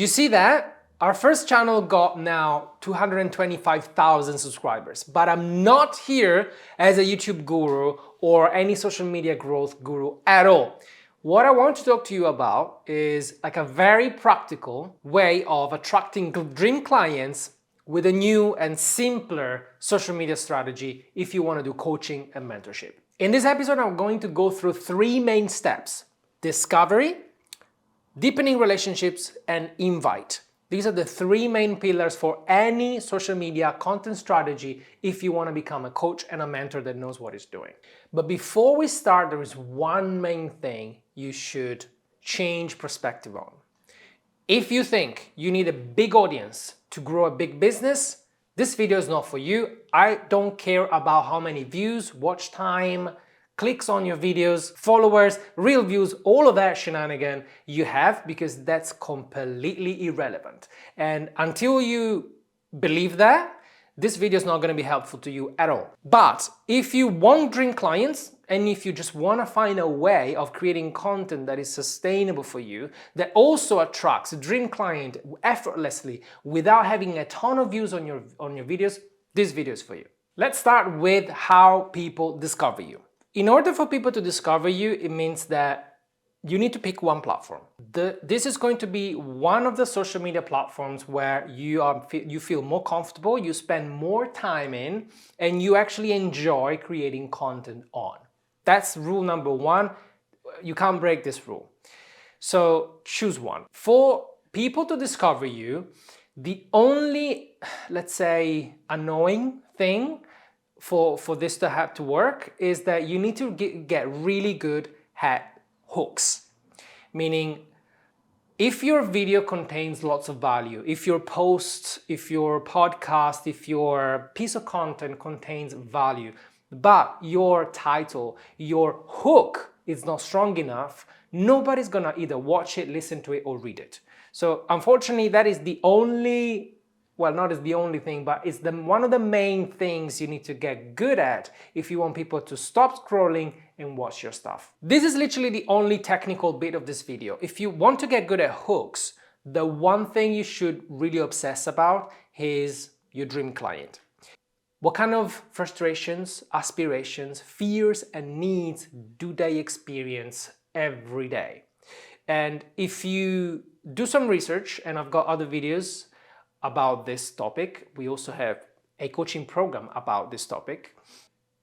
Do you see that? Our first channel got now 225,000 subscribers, but I'm not here as a YouTube guru or any social media growth guru at all. What I want to talk to you about is like a very practical way of attracting dream clients with a new and simpler social media strategy if you want to do coaching and mentorship. In this episode, I'm going to go through 3 main steps: discovery, deepening relationships, and invite. These are the 3 main pillars for any social media content strategy if you want to become a coach and a mentor that knows what it's doing. But before we start, there is one main thing you should change perspective on. If you think you need a big audience to grow a big business, this video is not for you. I don't care about how many views, watch time, clicks on your videos, followers, real views, all of that shenanigan you have, because that's completely irrelevant. And until you believe that, this video is not going to be helpful to you at all. But if you want dream clients, and if you just want to find a way of creating content that is sustainable for you, that also attracts a dream client effortlessly without having a ton of views on your videos, this video is for you. Let's start with how people discover you. In order for people to discover you, it means that you need to pick one platform. This is going to be one of the social media platforms where you feel more comfortable, you spend more time in, and you actually enjoy creating content on. That's rule number 1. You can't break this rule. So choose one. For people to discover you, the only, let's say, annoying thing for this to have to work is that you need to get really good at hooks. Meaning, if your video contains lots of value, if your post, if your podcast, if your piece of content contains value, but your title, your hook is not strong enough, nobody's gonna either watch it, listen to it, or read it. So unfortunately, that is the only, well, not as the only thing, but it's one of the main things you need to get good at if you want people to stop scrolling and watch your stuff. This is literally the only technical bit of this video. If you want to get good at hooks, the one thing you should really obsess about is your dream client. What kind of frustrations, aspirations, fears, and needs do they experience every day? And if you do some research, and I've got other videos about this topic, we also have a coaching program about this topic,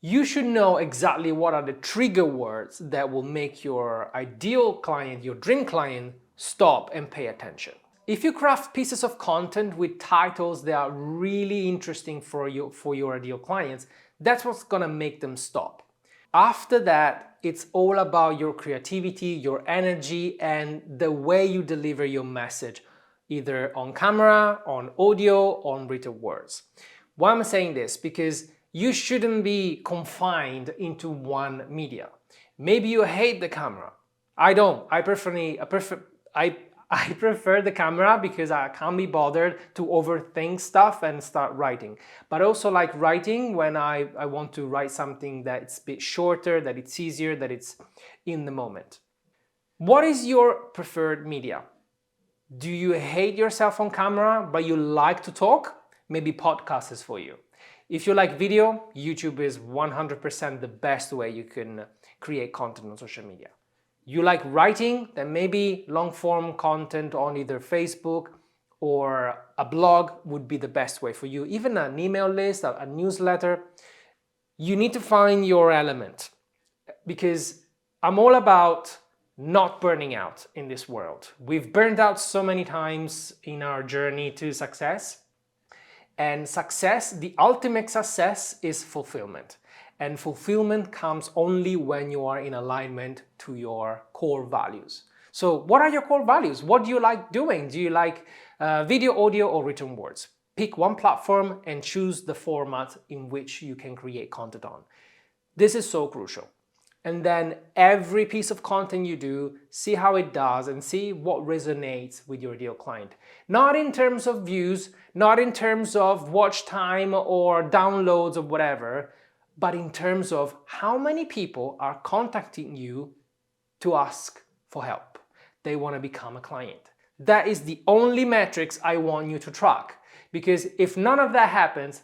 you should know exactly what are the trigger words that will make your ideal client, your dream client, stop and pay attention. If you craft pieces of content with titles that are really interesting for your ideal clients, that's what's gonna make them stop. After that, it's all about your creativity, your energy, and the way you deliver your message, either on camera, on audio, on written words. Why am I saying this? Because you shouldn't be confined into one media. Maybe you hate the camera. I don't. I prefer the camera because I can't be bothered to overthink stuff and start writing. But I also like writing when I want to write something that's a bit shorter, that it's easier, that it's in the moment. What is your preferred media? Do you hate yourself on camera, but you like to talk? Maybe podcast is for you. If you like video, YouTube is 100% the best way you can create content on social media. You like writing, then maybe long form content on either Facebook or a blog would be the best way for you. Even an email list, a newsletter. You need to find your element, because I'm all about not burning out in this world. We've burned out so many times in our journey to success. And success, the ultimate success, is fulfillment. And fulfillment comes only when you are in alignment to your core values. So what are your core values? What do you like doing? Do you like video, audio, or written words? Pick one platform and choose the format in which you can create content on. This is so crucial. And then every piece of content you do, see how it does and see what resonates with your ideal client. Not in terms of views, not in terms of watch time or downloads or whatever, but in terms of how many people are contacting you to ask for help. They want to become a client. That is the only metrics I want you to track. Because if none of that happens,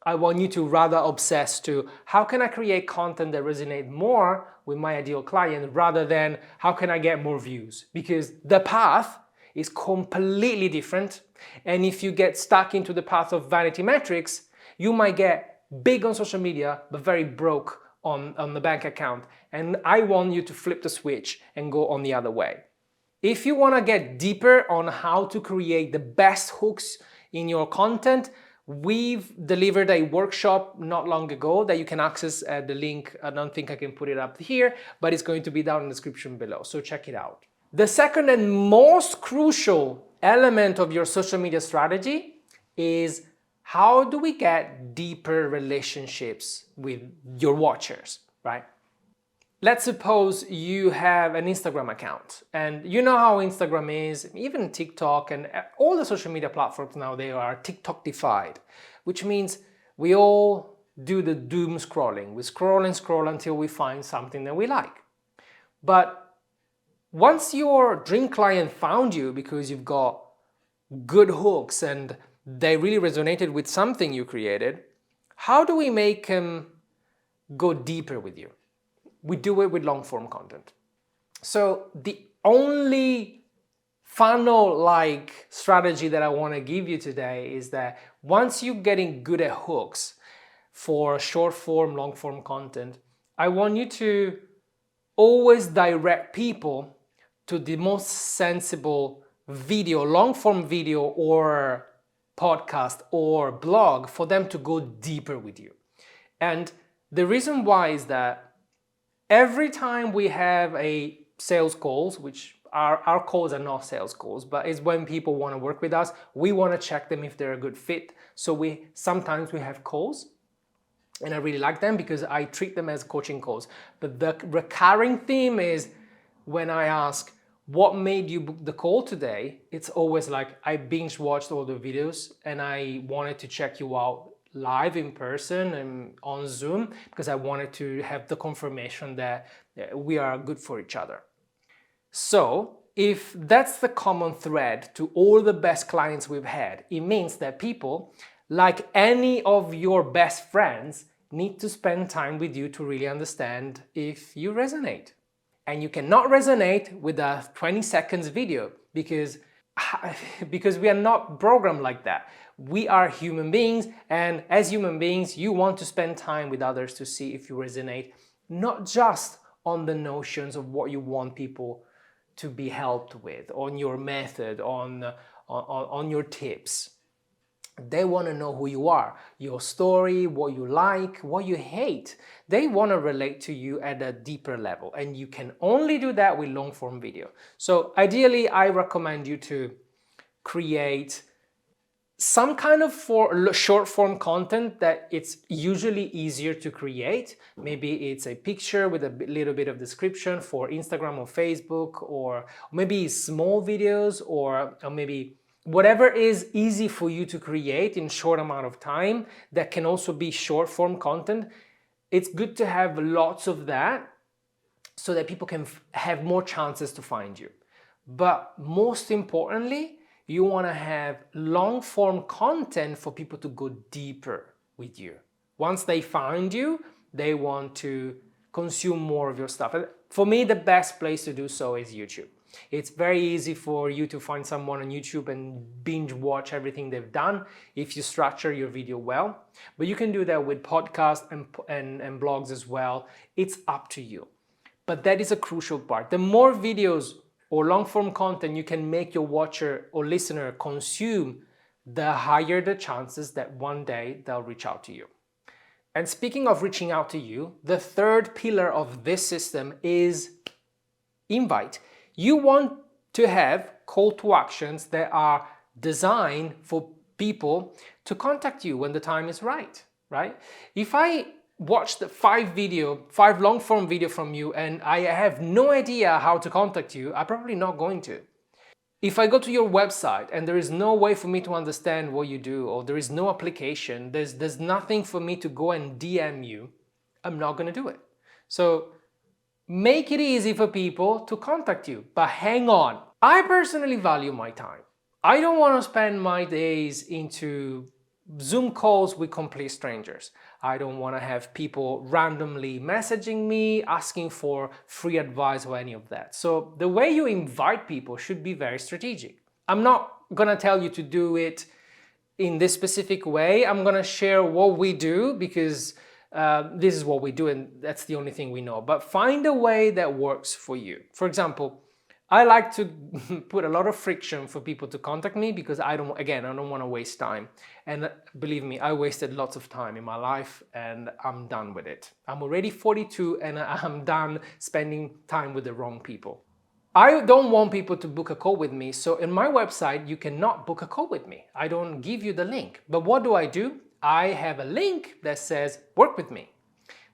I want you to rather obsess to how can I create content that resonates more with my ideal client rather than how can I get more views? Because the path is completely different. And if you get stuck into the path of vanity metrics, you might get big on social media, but very broke on the bank account. And I want you to flip the switch and go on the other way. If you want to get deeper on how to create the best hooks in your content, we've delivered a workshop not long ago that you can access at the link. I don't think I can put it up here, but it's going to be down in the description below, so check it out. The second and most crucial element of your social media strategy is how do we get deeper relationships with your watchers, right? Let's suppose you have an Instagram account, and you know how Instagram is, even TikTok and all the social media platforms now, they are TikTok-defied, which means we all do the doom scrolling. We scroll and scroll until we find something that we like. But once your dream client found you because you've got good hooks and they really resonated with something you created, how do we make them go deeper with you? We do it with long form content. So the only funnel-like strategy that I want to give you today is that once you're getting good at hooks for short form, long form content, I want you to always direct people to the most sensible video, long form video or podcast or blog for them to go deeper with you. And the reason why is that every time we have a sales calls, which our calls are not sales calls, but it's when people want to work with us, we want to check them if they're a good fit. So sometimes we have calls, and I really like them because I treat them as coaching calls. But the recurring theme is when I ask, what made you book the call today? It's always like, I binge watched all the videos and I wanted to check you out live in person and on Zoom because I wanted to have the confirmation that we are good for each other. So if that's the common thread to all the best clients we've had, it means that people, like any of your best friends, need to spend time with you to really understand if you resonate. And you cannot resonate with a 20 seconds video because we are not programmed like that. We are human beings, and as human beings, you want to spend time with others to see if you resonate, not just on the notions of what you want people to be helped with, on your method, on your tips. They want to know who you are, your story, what you like, what you hate. They want to relate to you at a deeper level, and you can only do that with long form video. So ideally, I recommend you to create some kind of short form content that it's usually easier to create. Maybe it's a picture with a little bit of description for Instagram or Facebook, or maybe small videos, or maybe whatever is easy for you to create in short amount of time that can also be short form content. It's good to have lots of that so that people can have more chances to find you. But most importantly, you want to have long form content for people to go deeper with you. Once they find you, they want to consume more of your stuff. And for me, the best place to do so is YouTube. It's very easy for you to find someone on YouTube and binge watch everything they've done if you structure your video well. But you can do that with podcasts and blogs as well. It's up to you. But that is a crucial part. The more videos or long form content you can make your watcher or listener consume, the higher the chances that one day they'll reach out to you. And speaking of reaching out to you, the third pillar of this system is invite. You want to have call to actions that are designed for people to contact you when the time is right? If I watch the 5 long form video from you and I have no idea how to contact you, I'm probably not going to. If I go to your website and there is no way for me to understand what you do, or there is no application, there's nothing for me to go and DM you, I'm not going to do it. So make it easy for people to contact you. But hang on, I personally value my time. I don't want to spend my days into Zoom calls with complete strangers. I don't want to have people randomly messaging me, asking for free advice or any of that. So the way you invite people should be very strategic. I'm not gonna tell you to do it in this specific way. I'm gonna share what we do because this is what we do and that's the only thing we know. But find a way that works for you. For example, I like to put a lot of friction for people to contact me because I don't want to waste time. And believe me, I wasted lots of time in my life and I'm done with it. I'm already 42 and I'm done spending time with the wrong people. I don't want people to book a call with me, so in my website you cannot book a call with me. I don't give you the link. But what do? I have a link that says work with me.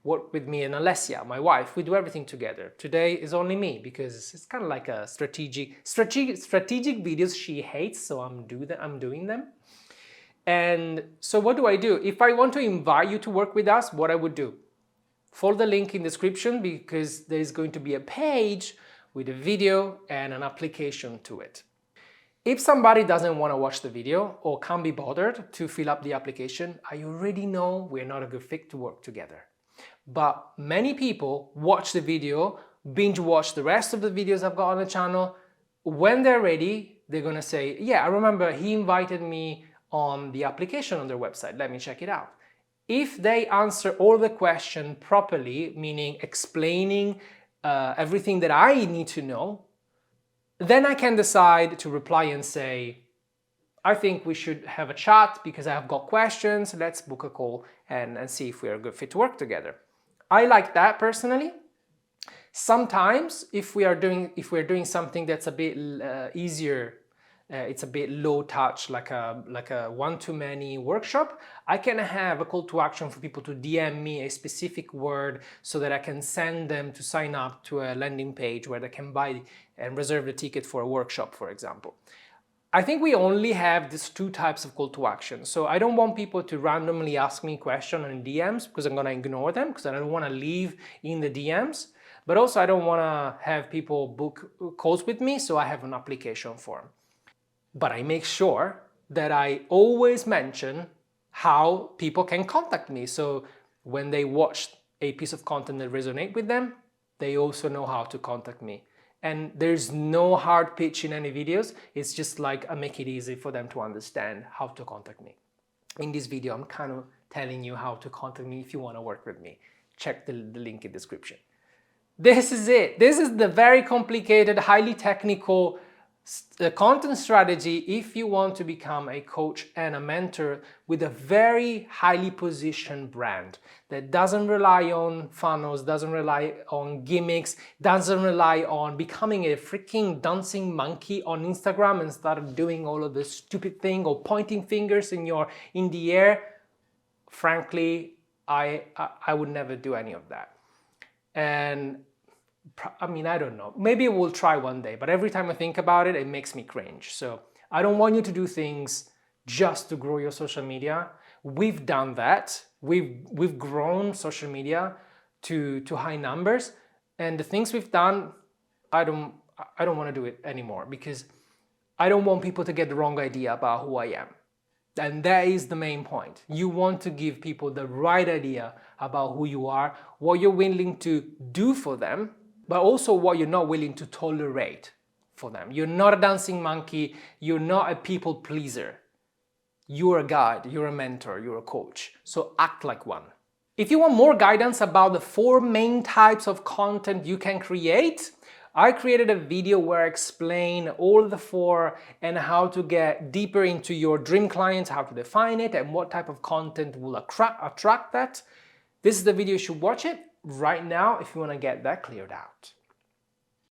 Work with me and Alessia, my wife. We do everything together. Today is only me because it's kind of like a strategic videos she hates, so I'm doing them. And so what do? If I want to invite you to work with us, what I would do? Follow the link in the description because there's going to be a page with a video and an application to it. If somebody doesn't want to watch the video or can't be bothered to fill up the application, I already know we're not a good fit to work together. But many people watch the video, binge watch the rest of the videos I've got on the channel. When they're ready, they're gonna say, yeah, I remember he invited me on the application on their website, let me check it out. If they answer all the questions properly, meaning explaining everything that I need to know, then I can decide to reply and say, I think we should have a chat because I have got questions, let's book a call and see if we're a good fit to work together. I like that personally. Sometimes if we're doing something that's a bit easier, it's a bit low touch, like a one-to-many workshop, I can have a call to action for people to DM me a specific word so that I can send them to sign up to a landing page where they can buy and reserve the ticket for a workshop, for example. I think we only have these two types of call to action. So I don't want people to randomly ask me questions in DMs because I'm gonna ignore them because I don't wanna leave in the DMs. But also I don't wanna have people book calls with me, so I have an application form. But I make sure that I always mention how people can contact me. So when they watch a piece of content that resonates with them, they also know how to contact me. And there's no hard pitch in any videos. It's just like I make it easy for them to understand how to contact me. In this video, I'm kind of telling you how to contact me if you want to work with me. Check the link in the description. This is it. This is the very complicated, highly technical content strategy if you want to become a coach and a mentor with a very highly positioned brand that doesn't rely on funnels, doesn't rely on gimmicks, doesn't rely on becoming a freaking dancing monkey on Instagram and start doing all of this stupid thing or pointing fingers in the air. Frankly, I would never do any of that. And I mean, I don't know. Maybe we'll try one day, but every time I think about it, it makes me cringe. So I don't want you to do things just to grow your social media. We've done that. We've grown social media to high numbers, and the things we've done, I don't want to do it anymore because I don't want people to get the wrong idea about who I am. And that is the main point. You want to give people the right idea about who you are, what you're willing to do for them, but also what you're not willing to tolerate for them. You're not a dancing monkey, you're not a people pleaser. You're a guide, you're a mentor, you're a coach. So act like one. If you want more guidance about the 4 main types of content you can create, I created a video where I explain all the 4 and how to get deeper into your dream clients, how to define it, and what type of content will attract that. This is the video, you should watch it right now if you want to get that cleared out.